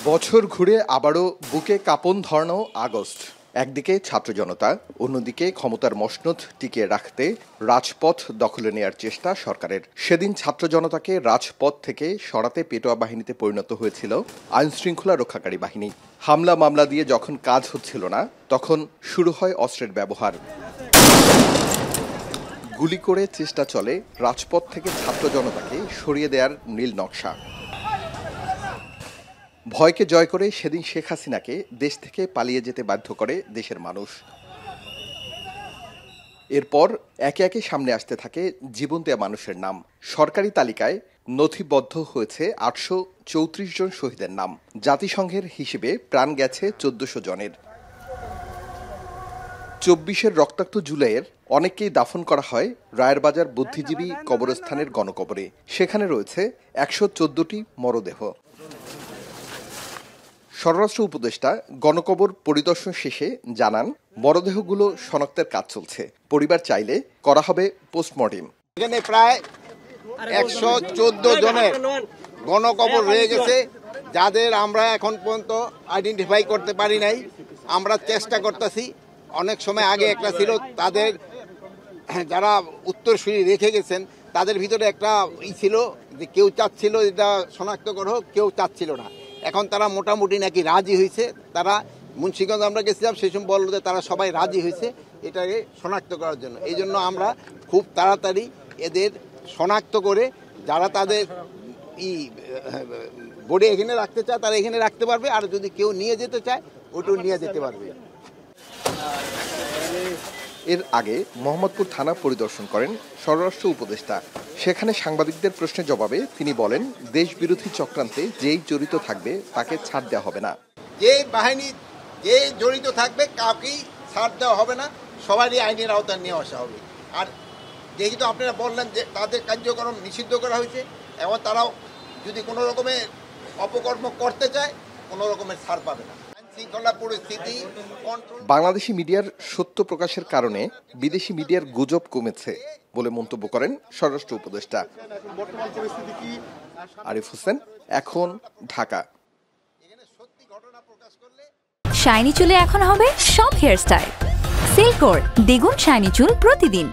বছর ঘুরে আবারও বুকে কাঁপন ধরানো আগস্ট। একদিকে ছাত্র জনতা, অন্যদিকে ক্ষমতার মসনদ টিকিয়ে রাখতে রাজপথ দখলে নেয়ার চেষ্টা সরকারের। সেদিন ছাত্র জনতাকে রাজপথ থেকে সরাতে পেটোয়া বাহিনীতে পরিণত হয়েছিল আইন শৃঙ্খলা রক্ষাকারী বাহিনী। হামলা মামলা দিয়ে যখন কাজ হচ্ছিল না, তখন শুরু হয় অস্ত্রের ব্যবহার। গুলি করে চেষ্টা চলে রাজপথ থেকে ছাত্র জনতাকে সরিয়ে দেওয়ার নীল নকশা। ভয়কে জয় করে সেদিন শেখ হাসিনাকে দেশ থেকে পালিয়ে যেতে বাধ্য করে দেশের মানুষ। এরপর একে একে সামনে আসতে থাকে জীবন দেয়া মানুষের নাম। সরকারি তালিকায় নথিবদ্ধ হয়েছে ৮৩৪ জন শহীদের নাম। জাতিসংঘের হিসেবে প্রাণ গেছে ১৪০০ জনের। ২৪-এর রক্তাক্ত জুলাইয়ের অনেককেই দাফন করা হয় রায়েরবাজার বুদ্ধিজীবী কবরস্থানের গণকবরে। সেখানে রয়েছে ১১৪টি মরদেহ। স্বরাষ্ট্র উপদেষ্টা গণকবর পরিদর্শন শেষে জানান, মরদেহগুলো শনাক্তের কাজ চলছে। পরিবার চাইলে করা হবে পোস্টমর্টেম। এখানে প্রায় ১১৪ জনের গণকবর রয়ে গেছে, যাদের আমরা এখন পর্যন্ত আইডেন্টিফাই করতে পারি নাই। আমরা চেষ্টা করতেছি। অনেক সময় আগে একটা ছিল, তাদের যারা উত্তরসূরি রেখে গেছেন তাদের ভিতরে একটা ছিল যে কেউ চাচ্ছিল এটা শনাক্ত করা হোক, কেউ চাচ্ছিল না। এখন তারা মোটামুটি নাকি রাজি হয়েছে। তারা মুন্সিগঞ্জ আমরা গেছিলাম, সেই সময় বললো যে তারা সবাই রাজি হয়েছে এটাকে শনাক্ত করার জন্য। এই জন্য আমরা খুব তাড়াতাড়ি এদের শনাক্ত করে যারা তাদের বডি এখানে রাখতে চায় তারা এখানে রাখতে পারবে, আর যদি কেউ নিয়ে যেতে চায় ওটাও নিয়ে যেতে পারবে। এর আগে মোহাম্মদপুর থানা পরিদর্শন করেন স্বরাষ্ট্র উপদেষ্টা। সেখানে সাংবাদিকদের প্রশ্নের জবাবে তিনি বলেন, দেশবিরোধী চক্রান্তে যেই জড়িত থাকবে তাকে ছাড় দেওয়া হবে না। যে বাহিনী যে জড়িত থাকবে কাউকেই ছাড় দেওয়া হবে না, সবারই আইনের আওতায় নিয়ে আসা হবে। আর যেহেতু আপনারা বললেন যে তাদের কার্যক্রম নিষিদ্ধ করা হয়েছে, এবং তারাও যদি কোনো রকমের অপকর্ম করতে চায় কোনো রকমের ছাড় পাবে না। বাংলাদেশি মিডিয়ার সত্য প্রকাশের কারণে বিদেশি মিডিয়ার গুজব কমেছে বলে মন্তব্য করেন স্বরাষ্ট্র উপদেষ্টা। আরিফ হোসেন, এখন, ঢাকা। শাইনি চুলে এখন হবে সব হেয়ার স্টাইল। সিল্কোর দ্বিগুণ শাইনি চুল প্রতিদিন।